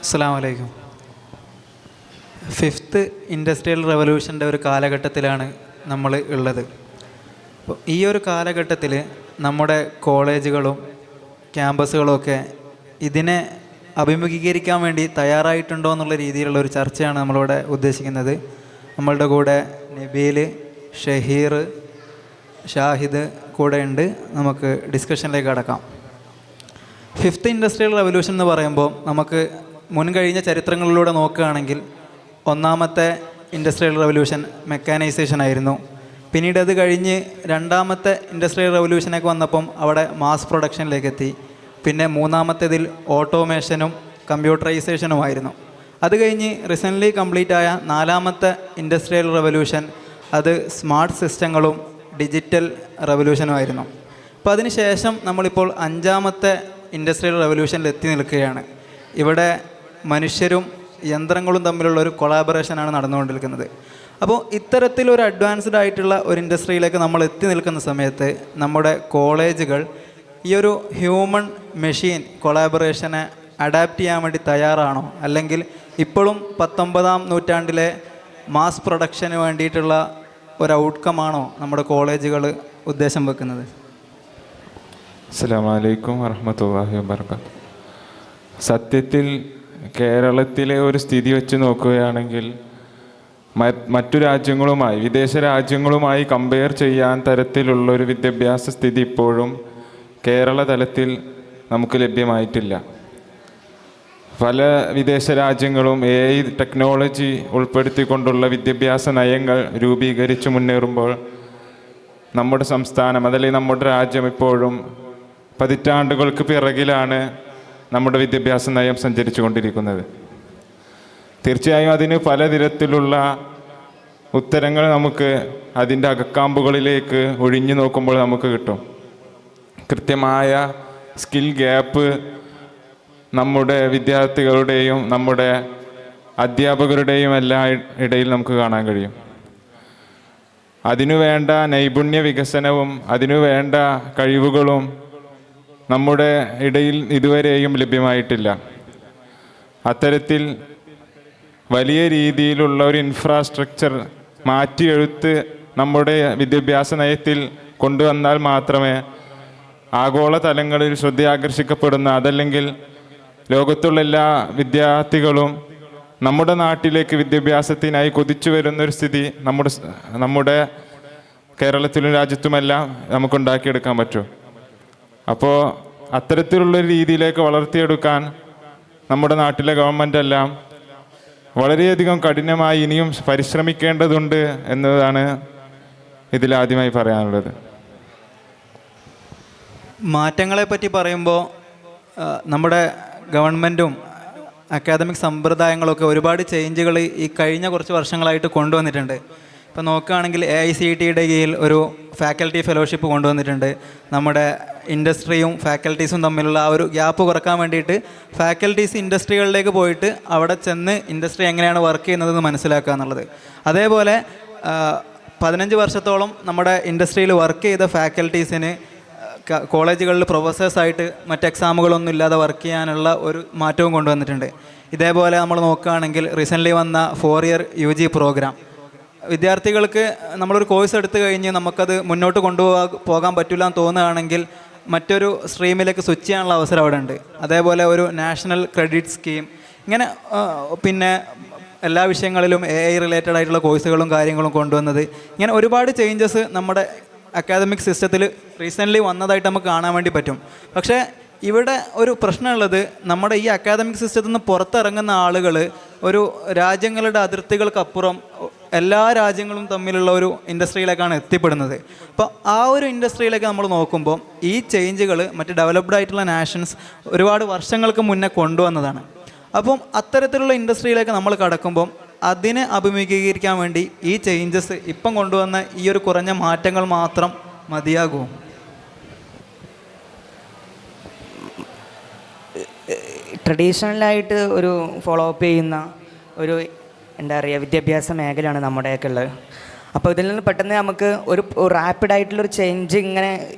അസ്സലാമു അലൈക്കും. Fifth industrial റവല്യൂഷൻ്റെ ഒരു കാലഘട്ടത്തിലാണ് നമ്മൾ ഉള്ളത്. അപ്പോൾ ഈ ഒരു കാലഘട്ടത്തിൽ നമ്മുടെ കോളേജുകളും ക്യാമ്പസുകളുമൊക്കെ ഇതിനെ അഭിമുഖീകരിക്കാൻ വേണ്ടി തയ്യാറായിട്ടുണ്ടോ എന്നുള്ള രീതിയിലുള്ള ഒരു ചർച്ചയാണ് നമ്മളിവിടെ ഉദ്ദേശിക്കുന്നത്. നമ്മളുടെ കൂടെ നബീൽ, ഷഹീർ, ഷാഹിദ് കൂടെ ഉണ്ട്. നമുക്ക് ഡിസ്കഷനിലേക്ക് കടക്കാം. ഫിഫ്ത്ത് ഇൻഡസ്ട്രിയൽ റവല്യൂഷൻ എന്ന് പറയുമ്പോൾ നമുക്ക് മുൻകഴിഞ്ഞ ചരിത്രങ്ങളിലൂടെ നോക്കുകയാണെങ്കിൽ ഒന്നാമത്തെ ഇൻഡസ്ട്രിയൽ റവല്യൂഷൻ മെക്കാനൈസേഷൻ ആയിരുന്നു. പിന്നീട് അത് കഴിഞ്ഞ് രണ്ടാമത്തെ ഇൻഡസ്ട്രിയൽ റവല്യൂഷനൊക്കെ വന്നപ്പം അവിടെ മാസ് പ്രൊഡക്ഷനിലേക്ക് എത്തി. പിന്നെ മൂന്നാമത്തേതിൽ ഓട്ടോമേഷനും കമ്പ്യൂട്ടറൈസേഷനുമായിരുന്നു. അത് കഴിഞ്ഞ് റീസെൻ്റ്ലി കംപ്ലീറ്റ് ആയ നാലാമത്തെ ഇൻഡസ്ട്രിയൽ റവല്യൂഷൻ അത് സ്മാർട്ട് സിസ്റ്റങ്ങളും ഡിജിറ്റൽ റവല്യൂഷനുമായിരുന്നു. അപ്പോൾ അതിന് ശേഷം നമ്മളിപ്പോൾ അഞ്ചാമത്തെ ഇൻഡസ്ട്രിയൽ റവല്യൂഷനിൽ എത്തി നിൽക്കുകയാണ്. ഇവിടെ മനുഷ്യരും യന്ത്രങ്ങളും തമ്മിലുള്ള ഒരു കൊളാബറേഷനാണ് നടന്നുകൊണ്ടിരിക്കുന്നത്. അപ്പോൾ ഇത്തരത്തിലൊരു അഡ്വാൻസ്ഡ് ആയിട്ടുള്ള ഒരു ഇൻഡസ്ട്രിയിലേക്ക് നമ്മൾ എത്തി നിൽക്കുന്ന സമയത്ത് നമ്മുടെ കോളേജുകൾ ഈ ഒരു ഹ്യൂമൻ മെഷീൻ കൊളാബറേഷനെ അഡാപ്റ്റ് ചെയ്യാൻ വേണ്ടി തയ്യാറാണോ, അല്ലെങ്കിൽ ഇപ്പോഴും 19-ാം നൂറ്റാണ്ടിലെ മാസ് പ്രൊഡക്ഷന് വേണ്ടിയിട്ടുള്ള ഒരു ഔട്ട്കമാണോ നമ്മുടെ കോളേജുകൾ ഉദ്ദേശം വെക്കുന്നത്? അസ്സലാമു അലൈക്കും വറഹ്മത്തുള്ളാഹി വബറകാതുഹു. സത്യത്തിൽ കേരളത്തിലെ ഒരു സ്ഥിതി വെച്ച് നോക്കുകയാണെങ്കിൽ മറ്റു രാജ്യങ്ങളുമായി, വിദേശ രാജ്യങ്ങളുമായി കമ്പയർ ചെയ്യാൻ തരത്തിലുള്ളൊരു വിദ്യാഭ്യാസ സ്ഥിതി ഇപ്പോഴും കേരള തലത്തിൽ നമുക്ക് ലഭ്യമായിട്ടില്ല. പല വിദേശ രാജ്യങ്ങളും AI ടെക്നോളജി ഉൾപ്പെടുത്തിക്കൊണ്ടുള്ള വിദ്യാഭ്യാസ നയങ്ങൾ രൂപീകരിച്ച് മുന്നേറുമ്പോൾ നമ്മുടെ സംസ്ഥാനം, അതല്ലെങ്കിൽ നമ്മുടെ രാജ്യം ഇപ്പോഴും പതിറ്റാണ്ടുകൾക്ക് പിറകിലാണ് നമ്മുടെ വിദ്യാഭ്യാസ നയം സഞ്ചരിച്ചു കൊണ്ടിരിക്കുന്നത്. തീർച്ചയായും അതിന് പലതരത്തിലുള്ള ഉത്തരങ്ങൾ നമുക്ക് അതിൻ്റെ അകക്കാമ്പുകളിലേക്ക് ഒഴിഞ്ഞു നോക്കുമ്പോൾ നമുക്ക് കിട്ടും. കൃത്യമായ സ്കിൽ ഗ്യാപ്പ് നമ്മുടെ വിദ്യാർത്ഥികളുടെയും നമ്മുടെ അധ്യാപകരുടെയും എല്ലാ ഇടയിൽ നമുക്ക് കാണാൻ കഴിയും. അതിനുവേണ്ട നൈപുണ്യ വികസനവും അതിനുവേണ്ട കഴിവുകളും നമ്മുടെ ഇടയിൽ ഇതുവരെയും ലഭ്യമായിട്ടില്ല. അത്തരത്തിൽ വലിയ രീതിയിലുള്ള ഒരു ഇൻഫ്രാസ്ട്രക്ചർ മാറ്റിയെഴുത്ത് നമ്മുടെ വിദ്യാഭ്യാസ നയത്തിൽ കൊണ്ടുവന്നാൽ മാത്രമേ ആഗോള തലങ്ങളിൽ ശ്രദ്ധയാകർഷിക്കപ്പെടുന്ന, അതല്ലെങ്കിൽ ലോകത്തുള്ള എല്ലാ വിദ്യാർത്ഥികളും നമ്മുടെ നാട്ടിലേക്ക് വിദ്യാഭ്യാസത്തിനായി കൊതിച്ചു വരുന്നൊരു സ്ഥിതി നമ്മുടെ കേരളത്തിലും രാജ്യത്തുമെല്ലാം നമുക്കുണ്ടാക്കിയെടുക്കാൻ പറ്റും. അപ്പോൾ അത്തരത്തിലുള്ള രീതിയിലേക്ക് വളർത്തിയെടുക്കാൻ നമ്മുടെ നാട്ടിലെ ഗവൺമെൻറ് എല്ലാം വളരെയധികം കഠിനമായി ഇനിയും പരിശ്രമിക്കേണ്ടതുണ്ട് എന്നതാണ് ഇതിലാദ്യമായി പറയാനുള്ളത്. മാറ്റങ്ങളെപ്പറ്റി പറയുമ്പോൾ നമ്മുടെ ഗവൺമെൻറ്റും അക്കാദമിക് സമ്പ്രദായങ്ങളൊക്കെ ഒരുപാട് ചേഞ്ചുകൾ ഈ കഴിഞ്ഞ കുറച്ച് വർഷങ്ങളായിട്ട് കൊണ്ടുവന്നിട്ടുണ്ട്. ഇപ്പോൾ നോക്കുകയാണെങ്കിൽ AICTEയുടെ കീഴിൽ ഒരു ഫാക്കൽറ്റി ഫെലോഷിപ്പ് കൊണ്ടുവന്നിട്ടുണ്ട്. നമ്മുടെ ഇൻഡസ്ട്രിയും ഫാക്കൽറ്റീസും തമ്മിലുള്ള ആ ഒരു ഗ്യാപ്പ് കുറക്കാൻ വേണ്ടിയിട്ട് ഫാക്കൽറ്റീസ് ഇൻഡസ്ട്രികളിലേക്ക് പോയിട്ട് അവിടെ ചെന്ന് ഇൻഡസ്ട്രി എങ്ങനെയാണ് വർക്ക് ചെയ്യുന്നതെന്ന് മനസ്സിലാക്കുക എന്നുള്ളത്. അതേപോലെ 15 വർഷത്തോളം നമ്മുടെ ഇൻഡസ്ട്രിയിൽ വർക്ക് ചെയ്ത ഫാക്കൽറ്റീസിന് കോളേജുകളിൽ പ്രൊഫസേഴ്സായിട്ട് മറ്റ് എക്സാമുകളൊന്നും ഇല്ലാതെ വർക്ക് ചെയ്യാനുള്ള ഒരു മാറ്റവും കൊണ്ടുവന്നിട്ടുണ്ട്. ഇതേപോലെ നമ്മൾ നോക്കുകയാണെങ്കിൽ റീസെൻ്റ്ലി വന്ന 4 ഇയർ UG പ്രോഗ്രാം, വിദ്യാർത്ഥികൾക്ക് നമ്മളൊരു കോഴ്സ് എടുത്തു കഴിഞ്ഞ് നമുക്കത് മുന്നോട്ട് പോകാൻ പറ്റില്ല എന്ന് തോന്നുകയാണെങ്കിൽ മറ്റൊരു സ്ട്രീമിലേക്ക് സ്വിച്ച് ചെയ്യാനുള്ള അവസരം അവിടെ ഉണ്ട്. അതേപോലെ ഒരു നാഷണൽ ക്രെഡിറ്റ് സ്കീം, ഇങ്ങനെ പിന്നെ എല്ലാ വിഷയങ്ങളിലും AI റിലേറ്റഡ് ആയിട്ടുള്ള കോഴ്സുകളും കാര്യങ്ങളും കൊണ്ടുവന്നത്, ഇങ്ങനെ ഒരുപാട് ചേഞ്ചസ് നമ്മുടെ അക്കാദമിക് സിസ്റ്റത്തിൽ റീസെൻ്റ്ലി വന്നതായിട്ട് നമുക്ക് കാണാൻ വേണ്ടി പറ്റും. പക്ഷേ ഇവിടെ ഒരു പ്രശ്നമുള്ളത്, നമ്മുടെ ഈ അക്കാദമിക് സിസ്റ്റത്തിൽ നിന്ന് പുറത്തിറങ്ങുന്ന ആളുകൾ ഒരു രാജ്യങ്ങളുടെ അതിർത്തികൾക്കപ്പുറം എല്ലാ രാജ്യങ്ങളും തമ്മിലുള്ള ഒരു ഇൻഡസ്ട്രിയിലേക്കാണ് എത്തിപ്പെടുന്നത്. അപ്പോൾ ആ ഒരു ഇൻഡസ്ട്രിയിലേക്ക് നമ്മൾ നോക്കുമ്പോൾ ഈ ചേഞ്ചുകൾ മറ്റ് ഡെവലപ്ഡ് ആയിട്ടുള്ള നാഷൻസ് ഒരുപാട് വർഷങ്ങൾക്ക് മുന്നേ കൊണ്ടുവന്നതാണ്. അപ്പം അത്തരത്തിലുള്ള ഇൻഡസ്ട്രിയിലേക്ക് നമ്മൾ കടക്കുമ്പം അതിനെ അഭിമുഖീകരിക്കാൻ വേണ്ടി ഈ ചേഞ്ചസ് ഇപ്പം കൊണ്ടുവന്ന ഈ ഒരു കുറഞ്ഞ മാറ്റങ്ങൾ മാത്രം മതിയാകുമോ? ട്രഡീഷണലായിട്ട് ഒരു ഫോളോ അപ്പ് ചെയ്യുന്ന ഒരു വിദ്യാഭ്യാസ മേഖലയാണ് നമ്മുടെയൊക്കെ ഉള്ളത്. അപ്പോൾ ഇതിൽ നിന്ന് പെട്ടെന്ന് നമുക്ക് ഒരു റാപ്പിഡായിട്ടുള്ളൊരു ചേഞ്ച് ഇങ്ങനെ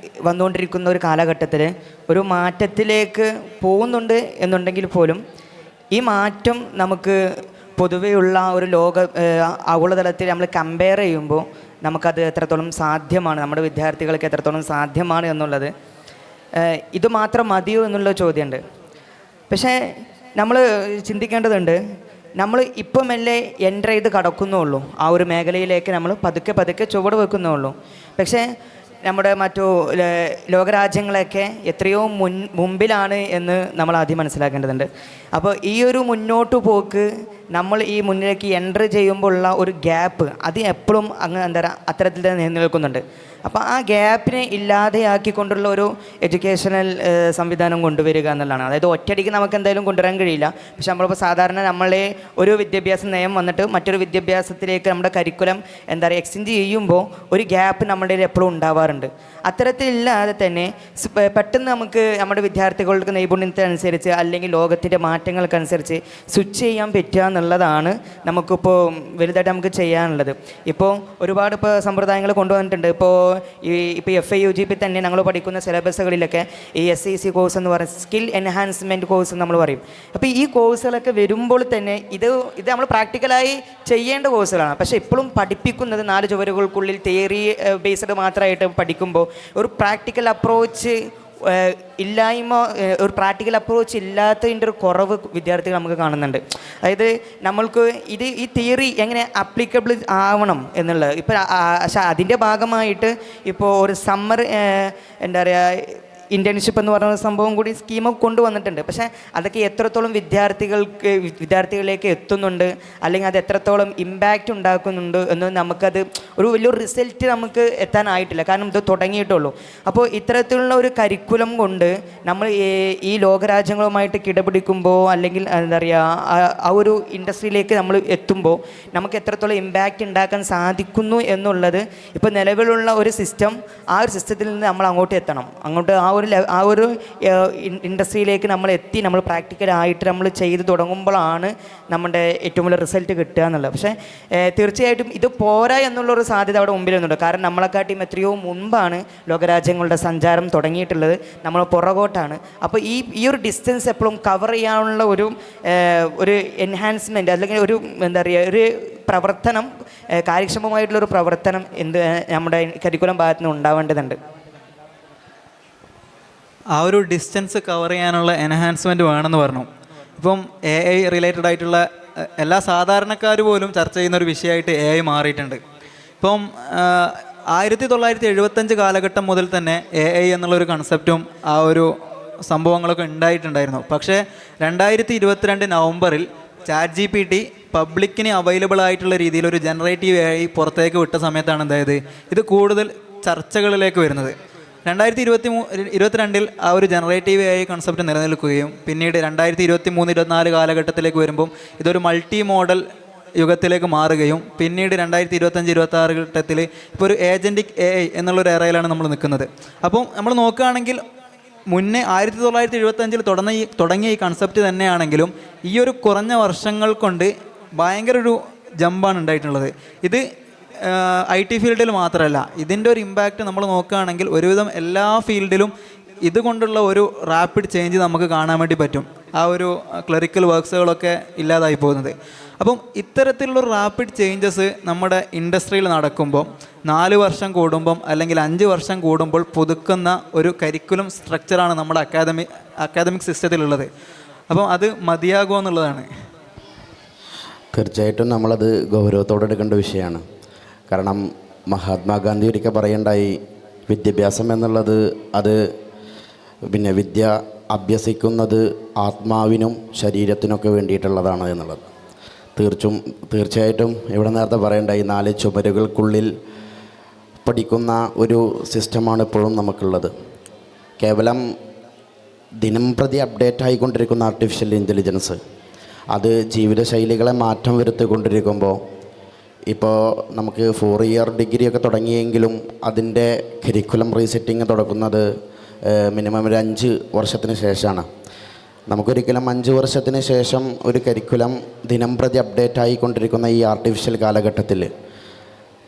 വന്നുകൊണ്ടിരിക്കുന്ന ഒരു കാലഘട്ടത്തിൽ ഒരു മാറ്റത്തിലേക്ക് പോകുന്നുണ്ട് എന്നുണ്ടെങ്കിൽ പോലും ഈ മാറ്റം നമുക്ക് പൊതുവെയുള്ള ഒരു ആഗോളതലത്തിൽ നമ്മൾ കമ്പയർ ചെയ്യുമ്പോൾ നമുക്കത് എത്രത്തോളം സാധ്യമാണ്, നമ്മുടെ വിദ്യാർത്ഥികൾക്ക് എത്രത്തോളം സാധ്യമാണ് എന്നുള്ളത്, ഇത് മാത്രം മതിയോ എന്നുള്ള ചോദ്യമുണ്ട്. പക്ഷേ നമ്മൾ ചിന്തിക്കേണ്ടതുണ്ട്, നമ്മൾ ഇപ്പം മെല്ലെ എൻ്റർ ചെയ്ത് കടക്കുന്നുള്ളൂ, ആ ഒരു മേഖലയിലേക്ക് നമ്മൾ പതുക്കെ പതുക്കെ ചുവട് വെക്കുന്നുള്ളൂ. പക്ഷേ നമ്മുടെ മറ്റു ലോകരാജ്യങ്ങളൊക്കെ എത്രയോ മുമ്പിലാണ് എന്ന് നമ്മൾ ആദ്യം മനസ്സിലാക്കേണ്ടതുണ്ട്. അപ്പോൾ ഈ ഒരു മുന്നോട്ട് പോക്ക് നമ്മൾ ഈ മുന്നിലേക്ക് എൻ്റർ ചെയ്യുമ്പോൾ ഉള്ള ഒരു ഗ്യാപ്പ് അത് എപ്പോഴും അങ്ങ് എന്താ പറയുക അത്തരത്തിൽ തന്നെ നിലനിൽക്കുന്നുണ്ട്. അപ്പോൾ ആ ഗ്യാപ്പിനെ ഇല്ലാതെയാക്കിക്കൊണ്ടുള്ള ഒരു എഡ്യൂക്കേഷണൽ സംവിധാനം കൊണ്ടുവരിക എന്നുള്ളതാണ്. അതായത് ഒറ്റയടിക്ക് നമുക്ക് എന്തായാലും കൊണ്ടുവരാൻ കഴിയില്ല. പക്ഷെ നമ്മളിപ്പോൾ സാധാരണ നമ്മളെ ഒരു വിദ്യാഭ്യാസ നയം വന്നിട്ട് മറ്റൊരു വിദ്യാഭ്യാസത്തിലേക്ക് നമ്മുടെ കരിക്കുലം എന്താ പറയുക എക്സ്റ്റെൻഡ് ചെയ്യുമ്പോൾ ഒരു ഗ്യാപ്പ് നമ്മുടെ എപ്പോഴും ഉണ്ടാവാറുണ്ട്. അത്തരത്തിലില്ലാതെ തന്നെ പെട്ടെന്ന് നമുക്ക് നമ്മുടെ വിദ്യാർത്ഥികൾക്ക് നൈപുണ്യത്തിനനുസരിച്ച് അല്ലെങ്കിൽ ലോകത്തിൻ്റെ മാറ്റങ്ങൾക്കനുസരിച്ച് സ്വിച്ച് ചെയ്യാൻ പറ്റുക എന്നുള്ളതാണ് നമുക്കിപ്പോൾ വലുതായിട്ട് നമുക്ക് ചെയ്യാനുള്ളത്. ഇപ്പോൾ ഒരുപാട് ഇപ്പോൾ സമ്പ്രദായങ്ങൾ കൊണ്ടുവന്നിട്ടുണ്ട്. ഇപ്പോൾ FIUGP തന്നെ ഞങ്ങൾ പഠിക്കുന്ന സിലബസുകളിലൊക്കെ ഈ SEC കോഴ്സ് എന്ന് പറയുന്നത് സ്കിൽ എൻഹാൻസ്മെൻറ്റ് കോഴ്സ് നമ്മൾ പറയും. അപ്പോൾ ഈ കോഴ്സുകളൊക്കെ വരുമ്പോൾ തന്നെ ഇത് നമ്മൾ പ്രാക്ടിക്കലായി ചെയ്യേണ്ട കോഴ്സുകളാണ്. പക്ഷേ ഇപ്പോഴും പഠിപ്പിക്കുന്നത് 4 ചുവരുകൾക്കുള്ളിൽ തിയറി ബേസ്ഡ് മാത്രമായിട്ട് പഠിക്കുമ്പോൾ ഒരു പ്രാക്ടിക്കൽ അപ്രോച്ച് ഇല്ലായ്മ, ഒരു പ്രാക്ടിക്കൽ അപ്രോച്ച് ഇല്ലാത്തതിൻ്റെ ഒരു കുറവ് വിദ്യാർത്ഥികൾ നമുക്ക് കാണുന്നുണ്ട്. അതായത് നമ്മൾക്ക് ഈ തിയറി എങ്ങനെ അപ്ലിക്കബിൾ ആവണം എന്നുള്ളത് ഇപ്പോൾ പക്ഷേ അതിൻ്റെ ഭാഗമായിട്ട് ഇപ്പോൾ ഒരു സമ്മർ എന്താ പറയുക ഇൻറ്റേൺഷിപ്പ് എന്ന് പറയുന്ന സംഭവം കൂടി സ്കീമൊക്കെ കൊണ്ടുവന്നിട്ടുണ്ട്. പക്ഷേ അതൊക്കെ എത്രത്തോളം വിദ്യാർത്ഥികളിലേക്ക് എത്തുന്നുണ്ട് അല്ലെങ്കിൽ അത് എത്രത്തോളം ഇമ്പാക്റ്റ് ഉണ്ടാക്കുന്നുണ്ട് എന്ന് നമുക്കത് ഒരു വലിയൊരു റിസൾട്ട് നമുക്ക് എത്താനായിട്ടില്ല. കാരണം ഇത് തുടങ്ങിയിട്ടുള്ളൂ. അപ്പോൾ ഇത്തരത്തിലുള്ള ഒരു കരിക്കുലം കൊണ്ട് നമ്മൾ ഈ ലോകരാജ്യങ്ങളുമായിട്ട് കിടപിടിക്കുമ്പോൾ അല്ലെങ്കിൽ എന്താ പറയുക ആ ഒരു ഇൻഡസ്ട്രിയിലേക്ക് നമ്മൾ എത്തുമ്പോൾ നമുക്ക് എത്രത്തോളം ഇമ്പാക്റ്റ് ഉണ്ടാക്കാൻ സാധിക്കുന്നു എന്നുള്ളത് ഇപ്പോൾ നിലവിലുള്ള ഒരു സിസ്റ്റം, ആ ഒരു സിസ്റ്റത്തിൽ നിന്ന് നമ്മൾ അങ്ങോട്ട് എത്തണം. അങ്ങോട്ട് ആ ഒരു ഇൻഡസ്ട്രിയിലേക്ക് നമ്മൾ എത്തി നമ്മൾ പ്രാക്ടിക്കലായിട്ട് നമ്മൾ ചെയ്ത് തുടങ്ങുമ്പോഴാണ് നമ്മുടെ ഏറ്റവും വലിയ റിസൾട്ട് കിട്ടുക എന്നുള്ളത്. പക്ഷേ തീർച്ചയായിട്ടും ഇത് പോരാ എന്നുള്ളൊരു സാധ്യത അവിടെ മുമ്പിൽ നിന്നുണ്ട്. കാരണം നമ്മളെക്കാട്ടിയും എത്രയോ മുമ്പാണ് ലോകരാജ്യങ്ങളുടെ സഞ്ചാരം തുടങ്ങിയിട്ടുള്ളത്, നമ്മൾ പുറകോട്ടാണ്. അപ്പോൾ ഈ ഒരു ഡിസ്റ്റൻസ് എപ്പോഴും കവർ ചെയ്യാനുള്ള ഒരു എൻഹാൻസ്മെൻറ്റ് അല്ലെങ്കിൽ ഒരു എന്താ പറയുക ഒരു പ്രവർത്തനം, കാര്യക്ഷമമായിട്ടുള്ളൊരു പ്രവർത്തനം നമ്മുടെ കരിക്കുലം ഭാഗത്ത് നിന്ന് ഉണ്ടാവേണ്ടതുണ്ട്. ആ ഒരു ഡിസ്റ്റൻസ് കവർ ചെയ്യാനുള്ള എൻഹാൻസ്മെൻറ്റ് വേണമെന്ന് പറഞ്ഞു. ഇപ്പം AI റിലേറ്റഡ് ആയിട്ടുള്ള എല്ലാ സാധാരണക്കാർ പോലും ചർച്ച ചെയ്യുന്ന ഒരു വിഷയമായിട്ട് AI മാറിയിട്ടുണ്ട്. ഇപ്പം 1975 കാലഘട്ടം മുതൽ തന്നെ AI എന്നുള്ളൊരു കൺസെപ്റ്റും ആ ഒരു സംഭവങ്ങളൊക്കെ ഉണ്ടായിട്ടുണ്ടായിരുന്നു. പക്ഷേ 2022 നവംബറിൽ ChatGPT പബ്ലിക്കിന് അവൈലബിൾ ആയിട്ടുള്ള രീതിയിൽ ഒരു ജനറേറ്റീവ് AI പുറത്തേക്ക് വിട്ട സമയത്താണ് എന്തായത് ഇത് കൂടുതൽ ചർച്ചകളിലേക്ക് വരുന്നത്. 2022 ആ ഒരു ജനറേറ്റീവ് AI കൺസെപ്റ്റ് നിലനിൽക്കുകയും പിന്നീട് 2023-24 കാലഘട്ടത്തിലേക്ക് വരുമ്പം ഇതൊരു മൾട്ടി മോഡൽ യുഗത്തിലേക്ക് മാറുകയും പിന്നീട് 2025-26 ഘട്ടത്തിൽ ഇപ്പോൾ ഒരു ഏജൻറ്റിക് AI എന്നുള്ളൊരു എറയിലാണ് നമ്മൾ നിൽക്കുന്നത്. അപ്പം നമ്മൾ നോക്കുകയാണെങ്കിൽ മുന്നേ 1975 തുടങ്ങിയ ഈ കൺസെപ്റ്റ് തന്നെയാണെങ്കിലും ഈ ഒരു കുറഞ്ഞ വർഷങ്ങൾ കൊണ്ട് ഭയങ്കര ഒരു ജമ്പാണ് ഉണ്ടായിട്ടുള്ളത്. ഇത് IT ഫീൽഡിൽ മാത്രമല്ല, ഇതിൻ്റെ ഒരു ഇമ്പാക്റ്റ് നമ്മൾ നോക്കുകയാണെങ്കിൽ ഒരുവിധം എല്ലാ ഫീൽഡിലും ഇതുകൊണ്ടുള്ള ഒരു റാപ്പിഡ് ചേഞ്ച് നമുക്ക് കാണാൻ വേണ്ടി പറ്റും. ആ ഒരു ക്ലറിക്കൽ വർക്ക്സുകളൊക്കെ ഇല്ലാതായി പോകുന്നത്. അപ്പം ഇത്തരത്തിലുള്ളൊരു റാപ്പിഡ് ചേഞ്ചസ് നമ്മുടെ ഇൻഡസ്ട്രിയിൽ നടക്കുമ്പോൾ 4 വർഷം കൂടുമ്പം അല്ലെങ്കിൽ 5 വർഷം കൂടുമ്പോൾ പുതുക്കുന്ന ഒരു കരിക്കുലം സ്ട്രക്ചറാണ് നമ്മുടെ അക്കാദമിക് സിസ്റ്റത്തിലുള്ളത്. അപ്പം അത് മതിയാകുമോ എന്നുള്ളതാണ്. തീർച്ചയായിട്ടും നമ്മളത് ഗൗരവത്തോടെ എടുക്കേണ്ട വിഷയമാണ്. കാരണം മഹാത്മാഗാന്ധി ഒരിക്കൽ പറയണ്ടായി, വിദ്യാഭ്യാസം എന്നുള്ളത് അത് വിദ്യ അഭ്യസിക്കുന്നത് ആത്മാവിനും ശരീരത്തിനൊക്കെ വേണ്ടിയിട്ടുള്ളതാണ് എന്നുള്ളത്. തീർച്ചയായിട്ടും ഇവിടെ നേരത്തെ പറയണ്ടായി 4 ചുമരുകൾക്കുള്ളിൽ പഠിക്കുന്ന ഒരു സിസ്റ്റമാണ് ഇപ്പോഴും നമുക്കുള്ളത്. കേവലം ദിനം പ്രതി അപ്ഡേറ്റ് ആയിക്കൊണ്ടിരിക്കുന്ന ആർട്ടിഫിഷ്യൽ ഇൻ്റലിജൻസ് ജീവിതശൈലികളെ മാറ്റം വരുത്തിക്കൊണ്ടിരിക്കുമ്പോൾ ഇപ്പോൾ നമുക്ക് 4 ഇയർ ഡിഗ്രിയൊക്കെ തുടങ്ങിയെങ്കിലും അതിൻ്റെ കരിക്കുലം റീസെറ്റിങ് തുടങ്ങുന്നത് മിനിമം ഒരു 5 വർഷത്തിന് ശേഷമാണ്. നമുക്കൊരിക്കലും 5 വർഷത്തിന് ശേഷം ഒരു കരിക്കുലം ദിനം പ്രതി അപ്ഡേറ്റ് ആയിക്കൊണ്ടിരിക്കുന്ന ഈ ആർട്ടിഫിഷ്യൽ കാലഘട്ടത്തിൽ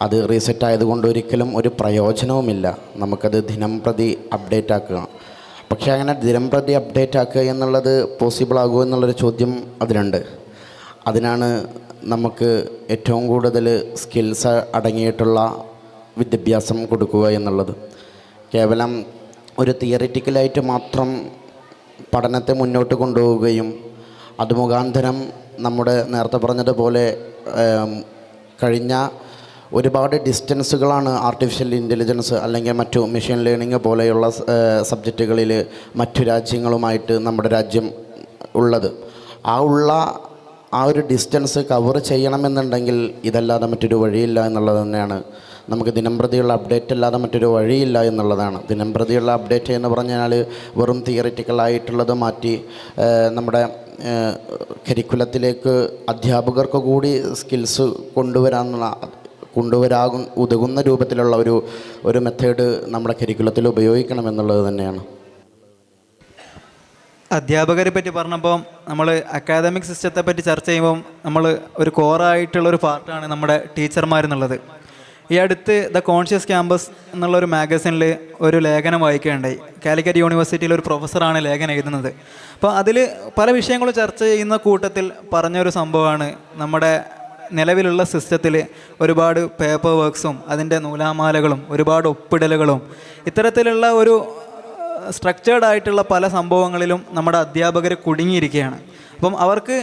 അത് റീസെറ്റ് ആയതുകൊണ്ട് ഒരിക്കലും ഒരു പ്രയോജനവുമില്ല. നമുക്കത് ദിനം പ്രതി അപ്ഡേറ്റ് ആക്കുക. പക്ഷേ അങ്ങനെ ദിനംപ്രതി അപ്ഡേറ്റ് ആക്കുക എന്നുള്ളത് പോസിബിൾ ആകുമോ എന്നുള്ളൊരു ചോദ്യം അതിലുണ്ട്. അതിനാണ് നമുക്ക് ഏറ്റവും കൂടുതൽ സ്കിൽസ് അടങ്ങിയിട്ടുള്ള വിദ്യാഭ്യാസം കൊടുക്കുക എന്നുള്ളത്. കേവലം ഒരു തിയറിറ്റിക്കലായിട്ട് മാത്രം പഠനത്തെ മുന്നോട്ട് കൊണ്ടുപോവുകയും അത് മുഖാന്തരം നമ്മുടെ നേരത്തെ പറഞ്ഞതുപോലെ കഴിഞ്ഞ ഒരുപാട് ഡിസ്റ്റൻസുകളാണ് ആർട്ടിഫിഷ്യൽ ഇൻ്റലിജൻസ് അല്ലെങ്കിൽ മറ്റു മെഷീൻ ലേണിംഗ് പോലെയുള്ള സബ്ജക്റ്റുകളിൽ മറ്റു രാജ്യങ്ങളുമായിട്ട് നമ്മുടെ രാജ്യം ഉള്ളത്. ആ ഒരു ഡിസ്റ്റൻസ് കവർ ചെയ്യണമെന്നുണ്ടെങ്കിൽ ഇതല്ലാതെ മറ്റൊരു വഴിയില്ല എന്നുള്ളത് തന്നെയാണ്. നമുക്ക് ദിനംപ്രതിയുള്ള അപ്ഡേറ്റ് അല്ലാതെ മറ്റൊരു വഴിയില്ല എന്നുള്ളതാണ്. ദിനംപ്രതിയുള്ള അപ്ഡേറ്റ് എന്ന് പറഞ്ഞാൽ വെറും തിയറിറ്റിക്കലായിട്ടുള്ളത് മാറ്റി നമ്മുടെ കരിക്കുലത്തിലേക്ക് അധ്യാപകർക്ക് കൂടി സ്കിൽസ് ഉതകുന്ന രൂപത്തിലുള്ള ഒരു മെത്തേഡ് നമ്മുടെ കരിക്കുലത്തിൽ ഉപയോഗിക്കണം എന്നുള്ളത് തന്നെയാണ്. അധ്യാപകരെ പറ്റി പറഞ്ഞപ്പോൾ നമ്മൾ അക്കാദമിക് സിസ്റ്റത്തെ പറ്റി ചർച്ച ചെയ്യുമ്പം നമ്മൾ ഒരു കോറായിട്ടുള്ളൊരു പാർട്ടാണ് നമ്മുടെ ടീച്ചർമാരെന്നുള്ളത്. ഈ അടുത്ത് ദ കോൺഷ്യസ് ക്യാമ്പസ് എന്നുള്ളൊരു മാഗസിനിൽ ഒരു ലേഖനം വായിക്കുകയുണ്ടായി. കാലിക്കറ്റ് യൂണിവേഴ്സിറ്റിയിലെ ഒരു പ്രൊഫസറാണ് ലേഖനം എഴുതുന്നത്. അപ്പോൾ അതിൽ പല വിഷയങ്ങളും ചർച്ച ചെയ്യുന്ന കൂട്ടത്തിൽ പറഞ്ഞൊരു സംഭവമാണ് നമ്മുടെ നിലവിലുള്ള സിസ്റ്റത്തിൽ ഒരുപാട് പേപ്പർ വർക്ക്സും അതിൻ്റെ നൂലാമാലകളും ഒരുപാട് ഒപ്പിടലുകളും ഇത്തരത്തിലുള്ള ഒരു സ്ട്രക്ചേർഡ് ആയിട്ടുള്ള പല സംഭവങ്ങളിലും നമ്മുടെ അധ്യാപകർ കുടുങ്ങിയിരിക്കുകയാണ്. അപ്പം അവർക്ക്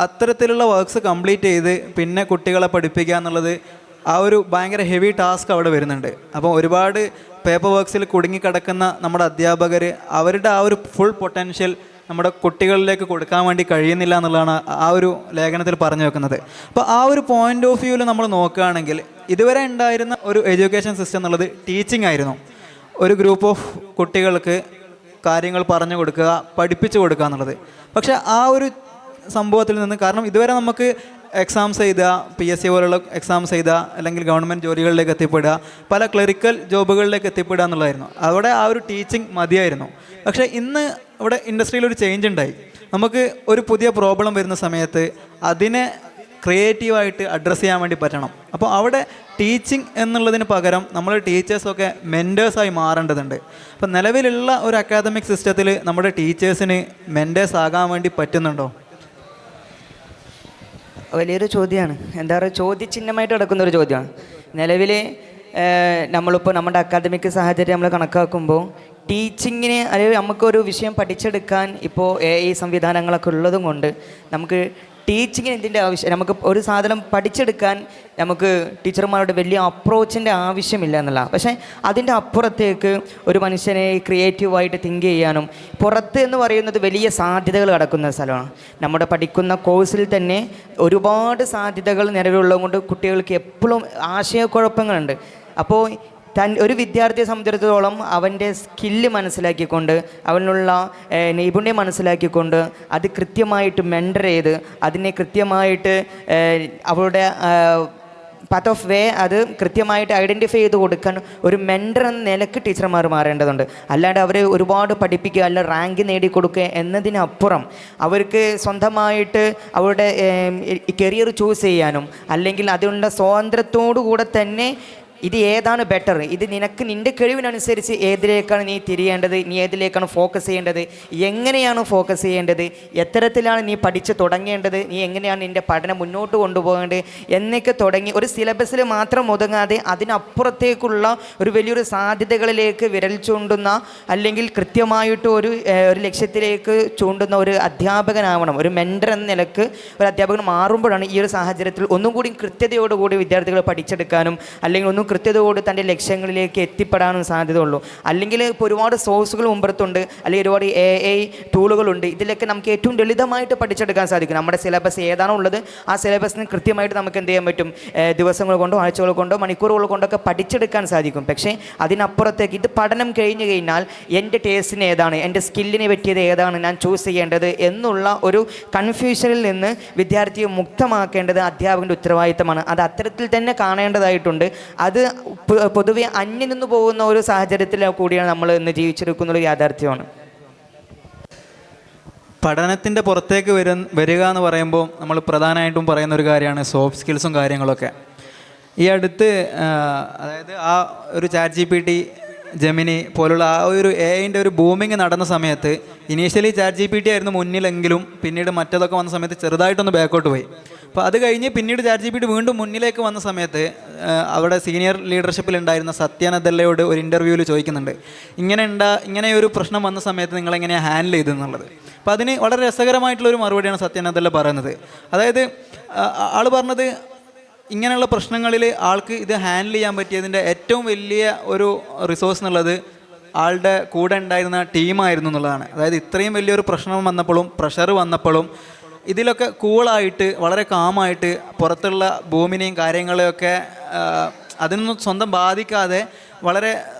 അത്തരത്തിലുള്ള വർക്ക്സ് കംപ്ലീറ്റ് ചെയ്ത് പിന്നെ കുട്ടികളെ പഠിപ്പിക്കുക എന്നുള്ളത് ആ ഒരു ഭയങ്കര ഹെവി ടാസ്ക് അവിടെ വരുന്നുണ്ട്. അപ്പോൾ ഒരുപാട് പേപ്പർ വർക്ക്സിൽ കുടുങ്ങിക്കിടക്കുന്ന നമ്മുടെ അധ്യാപകർ അവരുടെ ആ ഒരു ഫുൾ പൊട്ടൻഷ്യൽ നമ്മുടെ കുട്ടികളിലേക്ക് കൊടുക്കാൻ വേണ്ടി കഴിയുന്നില്ല എന്നുള്ളതാണ് ആ ഒരു ലേഖനത്തിൽ പറഞ്ഞു വെക്കുന്നത്. അപ്പോൾ ആ ഒരു പോയിൻ്റ് ഓഫ് വ്യൂവിൽ നമ്മൾ നോക്കുകയാണെങ്കിൽ ഇതുവരെ ഉണ്ടായിരുന്ന ഒരു എഡ്യൂക്കേഷൻ സിസ്റ്റം എന്നുള്ളത് ടീച്ചിങ് ആയിരുന്നു. ഒരു ഗ്രൂപ്പ് ഓഫ് കുട്ടികൾക്ക് കാര്യങ്ങൾ പറഞ്ഞു കൊടുക്കുക, പഠിപ്പിച്ചു കൊടുക്കുക എന്നുള്ളത്. പക്ഷേ ആ ഒരു സംഭവത്തിൽ നിന്ന്, കാരണം ഇതുവരെ നമുക്ക് എക്സാംസ് എഴുതുക, PSC പോലുള്ള എക്സാംസ് എഴുതുക, അല്ലെങ്കിൽ ഗവൺമെൻറ് ജോലികളിലേക്ക് എത്തിപ്പെടുക, പല ക്ലറിക്കൽ ജോബുകളിലേക്ക് എത്തിപ്പെടുക എന്നുള്ളതായിരുന്നു. അവിടെ ആ ഒരു ടീച്ചിങ് മതിയായിരുന്നു. പക്ഷേ ഇന്ന് ഇവിടെ ഇൻഡസ്ട്രിയിൽ ഒരു ചേഞ്ച് ഉണ്ടായി. നമുക്ക് ഒരു പുതിയ പ്രോബ്ലം വരുന്ന സമയത്ത് അതിനെ ക്രിയേറ്റീവായിട്ട് അഡ്രസ്സ് ചെയ്യാൻ വേണ്ടി പറ്റണം. അപ്പോൾ അവിടെ ടീച്ചിങ് എന്നുള്ളതിന് പകരം നമ്മൾ ടീച്ചേഴ്സൊക്കെ മെൻറ്റേഴ്സായി മാറേണ്ടതുണ്ട്. അപ്പോൾ നിലവിലുള്ള ഒരു അക്കാദമിക് സിസ്റ്റത്തിൽ നമ്മുടെ ടീച്ചേഴ്സിന് മെൻറ്റേഴ്സ് ആകാൻ വേണ്ടി പറ്റുന്നുണ്ടോ? വലിയൊരു ചോദ്യമാണ്. എന്താ പറയുക, ചോദ്യചിഹ്നമായിട്ട് കിടക്കുന്നൊരു ചോദ്യമാണ്. നിലവിൽ നമ്മളിപ്പോൾ നമ്മുടെ അക്കാദമിക് സാഹചര്യം നമ്മൾ കണക്കാക്കുമ്പോൾ ടീച്ചിങ്ങിന്, അല്ലെങ്കിൽ നമുക്കൊരു വിഷയം പഠിച്ചെടുക്കാൻ ഇപ്പോൾ AI സംവിധാനങ്ങളൊക്കെ ഉള്ളതും കൊണ്ട് നമുക്ക് ടീച്ചിങ്ങിന് എന്തിൻ്റെ ആവശ്യം, നമുക്ക് ഒരു സാധനം പഠിച്ചെടുക്കാൻ നമുക്ക് ടീച്ചർമാരുടെ വലിയ അപ്രോച്ചിൻ്റെ ആവശ്യമില്ല എന്നുള്ള. പക്ഷേ അതിൻ്റെ അപ്പുറത്തേക്ക് ഒരു മനുഷ്യനെ ക്രിയേറ്റീവായിട്ട് തിങ്ക് ചെയ്യാനും, പുറത്ത് എന്ന് പറയുന്നത് വലിയ സാധ്യതകൾ കിടക്കുന്ന സ്ഥലമാണ്. നമ്മുടെ പഠിക്കുന്ന കോഴ്സിൽ തന്നെ ഒരുപാട് സാധ്യതകൾ നിലവിലുള്ളത് കൊണ്ട് കുട്ടികൾക്ക് എപ്പോഴും ആശയക്കുഴപ്പങ്ങളുണ്ട്. അപ്പോൾ ഒരു വിദ്യാർത്ഥിയെ സംബന്ധിച്ചിടത്തോളം അവൻ്റെ സ്കില്ല് മനസ്സിലാക്കിക്കൊണ്ട്, അവനുള്ള നൈപുണ്യം മനസ്സിലാക്കിക്കൊണ്ട് അത് കൃത്യമായിട്ട് മെൻറ്റർ ചെയ്ത് അതിനെ കൃത്യമായിട്ട് അവരുടെ പാത്ത് ഓഫ് വേ അത് കൃത്യമായിട്ട് ഐഡൻറ്റിഫൈ ചെയ്ത് കൊടുക്കാൻ ഒരു മെൻറ്റർ എന്ന നിലക്ക് ടീച്ചർമാർ മാറേണ്ടതുണ്ട്. അല്ലാണ്ട് അവർ ഒരുപാട് പഠിപ്പിക്കുക, അല്ല റാങ്ക് നേടിക്കൊടുക്കുക എന്നതിനപ്പുറം അവർക്ക് സ്വന്തമായിട്ട് അവരുടെ കരിയർ ചൂസ് ചെയ്യാനും, അല്ലെങ്കിൽ അതിനുള്ള സ്വാതന്ത്ര്യത്തോടു കൂടെ തന്നെ ഇത് ഏതാണ് ബെറ്റർ, ഇത് നിൻ്റെ കഴിവിനനുസരിച്ച് ഏതിലേക്കാണ് നീ തിരിയേണ്ടത്, നീ ഏതിലേക്കാണ് ഫോക്കസ് ചെയ്യേണ്ടത്, എങ്ങനെയാണ് ഫോക്കസ് ചെയ്യേണ്ടത്, എത്തരത്തിലാണ് നീ പഠിച്ച് തുടങ്ങേണ്ടത്, നീ എങ്ങനെയാണ് നിൻ്റെ പഠനം മുന്നോട്ട് കൊണ്ടുപോകേണ്ടത് എന്നൊക്കെ തുടങ്ങി ഒരു സിലബസിൽ മാത്രം ഒതുങ്ങാതെ അതിനപ്പുറത്തേക്കുള്ള ഒരു വലിയൊരു സാധ്യതകളിലേക്ക് വിരൽ ചൂണ്ടുന്ന, അല്ലെങ്കിൽ കൃത്യമായിട്ട് ഒരു ലക്ഷ്യത്തിലേക്ക് ചൂണ്ടുന്ന ഒരു അധ്യാപകനാവണം. ഒരു മെൻറ്റർ എന്ന നിലക്ക് ഒരു അധ്യാപകൻ മാറുമ്പോഴാണ് ഈ ഒരു സാഹചര്യത്തിൽ ഒന്നും കൂടി കൃത്യതയോടുകൂടി വിദ്യാർത്ഥികൾ പഠിച്ചെടുക്കാനും, അല്ലെങ്കിൽ ഒന്നും കൃത്യതയോട് തൻ്റെ ലക്ഷ്യങ്ങളിലേക്ക് എത്തിപ്പെടാനും സാധ്യതയുള്ളൂ. അല്ലെങ്കിൽ ഇപ്പോൾ ഒരുപാട് സോഴ്സുകൾ മുമ്പത്തുണ്ട്, അല്ലെങ്കിൽ ഒരുപാട് AI ടൂളുകളുണ്ട്. ഇതിലൊക്കെ നമുക്ക് ഏറ്റവും ലളിതമായിട്ട് പഠിച്ചെടുക്കാൻ സാധിക്കും. നമ്മുടെ സിലബസ് ഏതാണോ ഉള്ളത് ആ സിലബസിന് കൃത്യമായിട്ട് നമുക്ക് എന്ത് ചെയ്യാൻ പറ്റും, ദിവസങ്ങൾ കൊണ്ടോ ആഴ്ചകൾ കൊണ്ടോ മണിക്കൂറുകൾ കൊണ്ടൊക്കെ പഠിച്ചെടുക്കാൻ സാധിക്കും. പക്ഷേ അതിനപ്പുറത്തേക്ക് ഇത് പഠനം കഴിഞ്ഞു കഴിഞ്ഞാൽ എൻ്റെ ടേസ്റ്റിന് ഏതാണ്, എൻ്റെ സ്കില്ലിനെ പറ്റിയത് ഏതാണ് ഞാൻ ചൂസ് ചെയ്യേണ്ടത് എന്നുള്ള ഒരു കൺഫ്യൂഷനിൽ നിന്ന് വിദ്യാർത്ഥിയെ മുക്തമാക്കേണ്ടത് അധ്യാപകൻ്റെ ഉത്തരവാദിത്തമാണ്. അത് അത്തരത്തിൽ തന്നെ കാണേണ്ടതായിട്ടുണ്ട്. അത് പൊതുവെ അന്യം നിന്ന് പോകുന്ന ഒരു സാഹചര്യത്തിൽ കൂടിയാണ് നമ്മൾ ഇന്ന് ജീവിച്ചെടുക്കുന്ന യാഥാർത്ഥ്യമാണ്. പഠനത്തിൻ്റെ പുറത്തേക്ക് വരിക എന്ന് പറയുമ്പോൾ നമ്മൾ പ്രധാനമായിട്ടും പറയുന്ന ഒരു കാര്യമാണ് സോഫ്റ്റ് സ്കിൽസും കാര്യങ്ങളൊക്കെ. ഈ അടുത്ത് അതായത് ആ ഒരു ChatGPT ജെമിനി പോലുള്ള ആ ഒരു AI-ൻ്റെ ഒരു ബൂമിങ് നടന്ന സമയത്ത് ഇനീഷ്യലി ChatGPT ആയിരുന്നു മുന്നിലെങ്കിലും പിന്നീട് മറ്റതൊക്കെ വന്ന സമയത്ത് ചെറുതായിട്ടൊന്ന് ബാക്കോട്ട് പോയി. അപ്പോൾ അത് കഴിഞ്ഞ് പിന്നീട് ChatGPT വീണ്ടും മുന്നിലേക്ക് വന്ന സമയത്ത് അവിടെ സീനിയർ ലീഡർഷിപ്പിലുണ്ടായിരുന്ന സത്യ നദല്ലയോട് ഒരു ഇൻ്റർവ്യൂവിൽ ചോദിക്കുന്നുണ്ട്, ഇങ്ങനെ ഒരു പ്രശ്നം വന്ന സമയത്ത് നിങ്ങളെങ്ങനെയാണ് ഹാൻഡിൽ ചെയ്തെന്നുള്ളത്. അപ്പോൾ അതിന് വളരെ രസകരമായിട്ടുള്ളൊരു മറുപടിയാണ് സത്യ നദല്ല പറയുന്നത്. അതായത് ആൾ പറഞ്ഞത് ഇങ്ങനെയുള്ള പ്രശ്നങ്ങളിൽ ആൾക്ക് ഇത് ഹാൻഡിൽ ചെയ്യാൻ പറ്റിയതിൻ്റെ ഏറ്റവും വലിയ ഒരു റിസോഴ്സ് എന്നുള്ളത് ആളുടെ കൂടെ ഉണ്ടായിരുന്ന ടീമായിരുന്നു എന്നുള്ളതാണ്. അതായത് ഇത്രയും വലിയൊരു പ്രശ്നം വന്നപ്പോഴും പ്രഷർ വന്നപ്പോഴും ഇതിലൊക്കെ കൂളായിട്ട് വളരെ കാമായിട്ട് പുറത്തുള്ള ഭൂമിനെയും കാര്യങ്ങളെയൊക്കെ അതിനൊന്നും സ്വന്തം ബാധിക്കാതെ വളരെ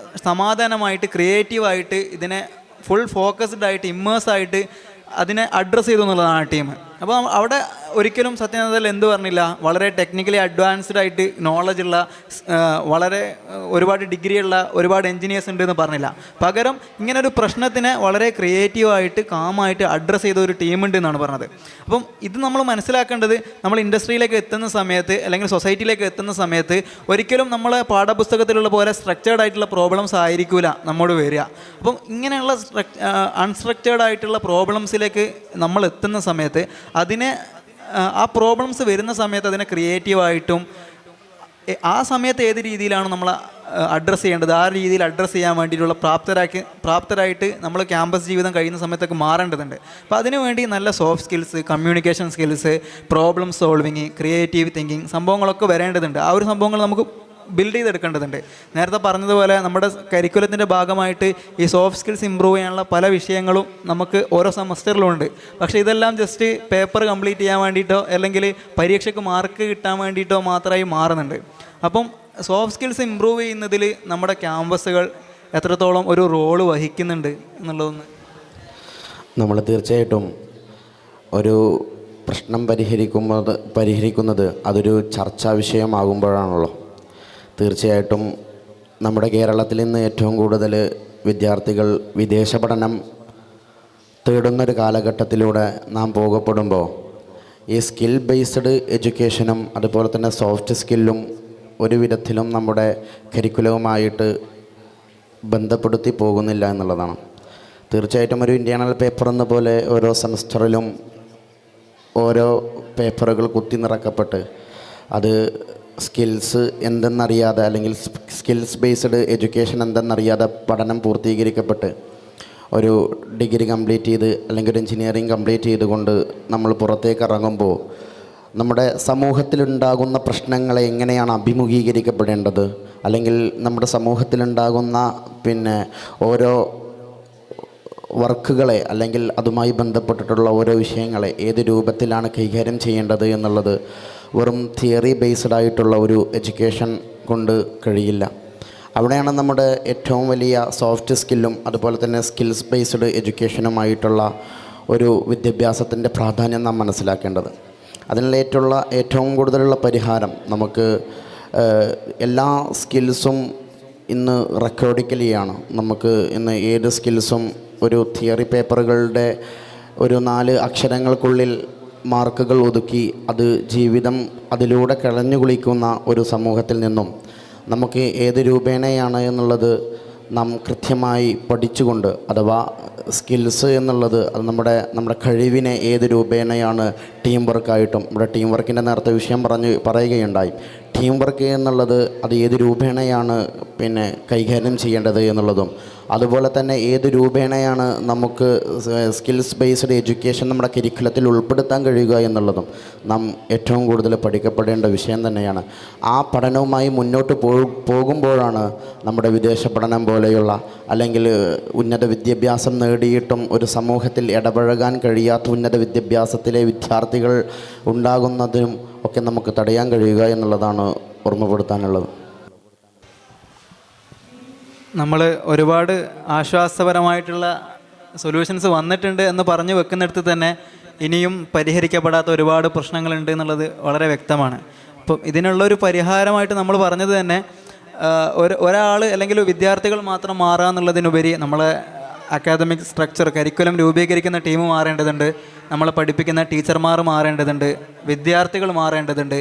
സമാധാനമായിട്ട് ക്രിയേറ്റീവായിട്ട് ഇതിനെ ഫുൾ ഫോക്കസ്ഡ് ആയിട്ട് ഇമ്മേഴ്സായിട്ട് അതിനെ അഡ്രസ്സ് ചെയ്തു എന്നുള്ളതാണ് ടീം. അപ്പോൾ അവിടെ ഒരിക്കലും സത്യനന്ദൽ എന്ത് പറഞ്ഞില്ല, വളരെ ടെക്നിക്കലി അഡ്വാൻസ്ഡ് ആയിട്ട് നോളജുള്ള വളരെ ഒരുപാട് ഡിഗ്രിയുള്ള ഒരുപാട് എൻജിനീയേഴ്സ് ഉണ്ട് എന്ന് പറഞ്ഞില്ല. പകരം ഇങ്ങനൊരു പ്രശ്നത്തിനെ വളരെ ക്രിയേറ്റീവായിട്ട് കാമായിട്ട് അഡ്രസ്സ് ചെയ്ത ഒരു ടീമുണ്ട് എന്നാണ് പറഞ്ഞത്. അപ്പം ഇത് നമ്മൾ മനസ്സിലാക്കേണ്ടത് നമ്മൾ ഇൻഡസ്ട്രിയിലേക്ക് എത്തുന്ന സമയത്ത് അല്ലെങ്കിൽ സൊസൈറ്റിയിലേക്ക് എത്തുന്ന സമയത്ത് ഒരിക്കലും നമ്മളെ പാഠപുസ്തകത്തിലുള്ള പോലെ സ്ട്രക്ചേർഡ് ആയിട്ടുള്ള പ്രോബ്ലംസ് ആയിരിക്കില്ല നമ്മോട് വരിക. അപ്പം ഇങ്ങനെയുള്ള അൺസ്ട്രക്ചേർഡ് ആയിട്ടുള്ള പ്രോബ്ലംസിലേക്ക് നമ്മൾ എത്തുന്ന സമയത്ത് അതിനെ ആ പ്രോബ്ലംസ് വരുന്ന സമയത്ത് അതിനെ ക്രിയേറ്റീവായിട്ടും ആ സമയത്ത് ഏത് രീതിയിലാണ് നമ്മൾ അഡ്രസ്സ് ചെയ്യേണ്ടത് ആ രീതിയിൽ അഡ്രസ്സ് ചെയ്യാൻ വേണ്ടിയിട്ടുള്ള പ്രാപ്തരായിട്ട് നമ്മൾ ക്യാമ്പസ് ജീവിതം കഴിയുന്ന സമയത്തൊക്കെ മാറേണ്ടതുണ്ട്. അപ്പോൾ അതിനുവേണ്ടി നല്ല soft skills, communication skills, problem solving, creative thinking സംഭവങ്ങളൊക്കെ വരേണ്ടതുണ്ട്. ആ ഒരു സംഭവങ്ങൾ നമുക്ക് ബിൽഡ് ചെയ്തെടുക്കേണ്ടതുണ്ട്. നേരത്തെ പറഞ്ഞതുപോലെ നമ്മുടെ കരിക്കുലത്തിൻ്റെ ഭാഗമായിട്ട് ഈ സോഫ്റ്റ് സ്കിൽസ് ഇമ്പ്രൂവ് ചെയ്യാനുള്ള പല വിഷയങ്ങളും നമുക്ക് ഓരോ സെമസ്റ്ററിലും ഉണ്ട്. പക്ഷേ ഇതെല്ലാം ജസ്റ്റ് പേപ്പർ കംപ്ലീറ്റ് ചെയ്യാൻ വേണ്ടിയിട്ടോ അല്ലെങ്കിൽ പരീക്ഷയ്ക്ക് മാർക്ക് കിട്ടാൻ വേണ്ടിയിട്ടോ മാത്രമായി മാറുന്നുണ്ട്. അപ്പം സോഫ്റ്റ് സ്കിൽസ് ഇമ്പ്രൂവ് ചെയ്യുന്നതിൽ നമ്മുടെ ക്യാമ്പസുകൾ എത്രത്തോളം ഒരു റോള് വഹിക്കുന്നുണ്ട് എന്നുള്ളതൊന്ന് നമ്മൾ തീർച്ചയായിട്ടും ഒരു പ്രശ്നം പരിഹരിക്കുന്നത് അതൊരു ചർച്ചാ വിഷയമാകുമ്പോഴാണല്ലോ. തീർച്ചയായിട്ടും നമ്മുടെ കേരളത്തിൽ നിന്ന് ഏറ്റവും കൂടുതൽ വിദ്യാർത്ഥികൾ വിദേശ പഠനം തേടുന്നൊരു കാലഘട്ടത്തിലൂടെ നാം പോകപ്പെടുമ്പോൾ ഈ സ്കിൽ ബേസ്ഡ് എഡ്യൂക്കേഷനും അതുപോലെ തന്നെ സോഫ്റ്റ് സ്കില്ലും ഒരു വിധത്തിലും നമ്മുടെ കരിക്കുലവുമായിട്ട് ബന്ധപ്പെടുത്തി പോകുന്നില്ല എന്നുള്ളതാണ്. തീർച്ചയായിട്ടും ഒരു ഇൻറ്റേർണൽ പേപ്പർ എന്ന പോലെ ഓരോ സെമസ്റ്ററിലും ഓരോ പേപ്പറുകൾ കുത്തി നിറക്കപ്പെട്ട് അത് സ്കിൽസ് എന്തെന്നറിയാതെ അല്ലെങ്കിൽ സ്കിൽസ് ബേസ്ഡ് എഡ്യൂക്കേഷൻ എന്തെന്നറിയാതെ പഠനം പൂർത്തീകരിക്കപ്പെട്ട് ഒരു ഡിഗ്രി കംപ്ലീറ്റ് ചെയ്ത് അല്ലെങ്കിൽ ഒരു എഞ്ചിനീയറിംഗ് കംപ്ലീറ്റ് ചെയ്തുകൊണ്ട് നമ്മൾ പുറത്തേക്ക് ഇറങ്ങുമ്പോൾ നമ്മുടെ സമൂഹത്തിലുണ്ടാകുന്ന പ്രശ്നങ്ങളെ എങ്ങനെയാണ് അഭിമുഖീകരിക്കപ്പെടേണ്ടത്, അല്ലെങ്കിൽ നമ്മുടെ സമൂഹത്തിലുണ്ടാകുന്ന ഓരോ വർക്കുകളെ അല്ലെങ്കിൽ അതുമായി ബന്ധപ്പെട്ടിട്ടുള്ള ഓരോ വിഷയങ്ങളെ ഏത് രൂപത്തിലാണ് കൈകാര്യം ചെയ്യേണ്ടത് എന്നുള്ളത് വെറും തിയറി ബേസ്ഡ് ആയിട്ടുള്ള ഒരു എഡ്യൂക്കേഷൻ കൊണ്ട് കഴിയില്ല. അവിടെയാണ് നമ്മുടെ ഏറ്റവും വലിയ സോഫ്റ്റ് സ്കില്ലും അതുപോലെ തന്നെ സ്കിൽസ് ബേസ്ഡ് എഡ്യൂക്കേഷനുമായിട്ടുള്ള ഒരു വിദ്യാഭ്യാസത്തിൻ്റെ പ്രാധാന്യം നാം മനസ്സിലാക്കേണ്ടത്. അതിനുള്ള ഏറ്റവും കൂടുതലുള്ള പരിഹാരം നമുക്ക് എല്ലാ സ്കിൽസും ഇന്ന് റെക്കോർഡിക്കലിയാണ്. നമുക്ക് ഇന്ന് ഏത് സ്കിൽസും ഒരു തിയറി പേപ്പറുകളുടെ ഒരു 4 അക്ഷരങ്ങൾക്കുള്ളിൽ മാർക്കുകൾ ഒതുക്കി അത് ജീവിതം അതിലൂടെ കിളഞ്ഞു കുളിക്കുന്ന ഒരു സമൂഹത്തിൽ നിന്നും നമുക്ക് ഏത് രൂപേണയാണ് എന്നുള്ളത് നാം കൃത്യമായി പഠിച്ചുകൊണ്ട്, അഥവാ സ്കിൽസ് എന്നുള്ളത് അത് നമ്മുടെ കഴിവിനെ ഏത് രൂപേണയാണ് ടീം വർക്കായിട്ടും, നമ്മുടെ ടീം വർക്കിൻ്റെ നേരത്തെ വിഷയം പറയുകയുണ്ടായി. ടീം വർക്ക് എന്നുള്ളത് അത് ഏത് രൂപേണയാണ് കൈകാര്യം ചെയ്യേണ്ടത് എന്നുള്ളതും, അതുപോലെ തന്നെ ഏത് രൂപേണയാണ് നമുക്ക് സ്കിൽസ് ബേസ്ഡ് എഡ്യൂക്കേഷൻ നമ്മുടെ കരിക്കുലത്തിൽ ഉൾപ്പെടുത്താൻ കഴിയുക എന്നുള്ളതും നാം ഏറ്റവും കൂടുതൽ പഠിക്കപ്പെടേണ്ട വിഷയം തന്നെയാണ്. ആ പഠനവുമായി മുന്നോട്ട് പോകുമ്പോഴാണ് നമ്മുടെ വിദേശ പഠനം പോലെയുള്ള അല്ലെങ്കിൽ ഉന്നത വിദ്യാഭ്യാസം നേടിയിട്ടും ഒരു സമൂഹത്തിൽ ഇടപഴകാൻ കഴിയാത്ത ഉന്നത വിദ്യാഭ്യാസത്തിലെ വിദ്യാർത്ഥികൾ ഉണ്ടാകുന്നതിനും ഒക്കെ നമുക്ക് തടയാൻ കഴിയുക എന്നുള്ളതാണ് ഓർമ്മപ്പെടുത്താനുള്ളത്. നമ്മൾ ഒരുപാട് ആശ്വാസപരമായിട്ടുള്ള സൊല്യൂഷൻസ് വന്നിട്ടുണ്ട് എന്ന് പറഞ്ഞു വെക്കുന്നിടത്ത് തന്നെ ഇനിയും പരിഹരിക്കപ്പെടാത്ത ഒരുപാട് പ്രശ്നങ്ങളുണ്ട് എന്നുള്ളത് വളരെ വ്യക്തമാണ്. അപ്പം ഇതിനുള്ളൊരു പരിഹാരമായിട്ട് നമ്മൾ പറഞ്ഞത് തന്നെ ഒരാൾ അല്ലെങ്കിൽ വിദ്യാർത്ഥികൾ മാത്രം മാറുക എന്നുള്ളതിനുപരി നമ്മളെ അക്കാദമിക് സ്ട്രക്ചർ, കരിക്കുലം രൂപീകരിക്കുന്ന ടീം മാറേണ്ടതുണ്ട്, നമ്മളെ പഠിപ്പിക്കുന്ന ടീച്ചർമാർ മാറേണ്ടതുണ്ട്, വിദ്യാർത്ഥികൾ മാറേണ്ടതുണ്ട്.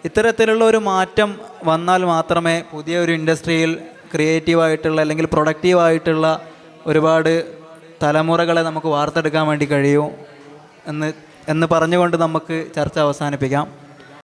ഇത്തരത്തിലുള്ള ഒരു മാറ്റം വന്നാൽ മാത്രമേ പുതിയ ഒരു ഇൻഡസ്ട്രിയിൽ ക്രിയേറ്റീവായിട്ടുള്ള അല്ലെങ്കിൽ പ്രൊഡക്റ്റീവായിട്ടുള്ള ഒരുപാട് തലമുറകളെ നമുക്ക് വാർത്തെടുക്കാൻ വേണ്ടി കഴിയും എന്ന് പറഞ്ഞുകൊണ്ട് നമുക്ക് ചർച്ച അവസാനിപ്പിക്കാം.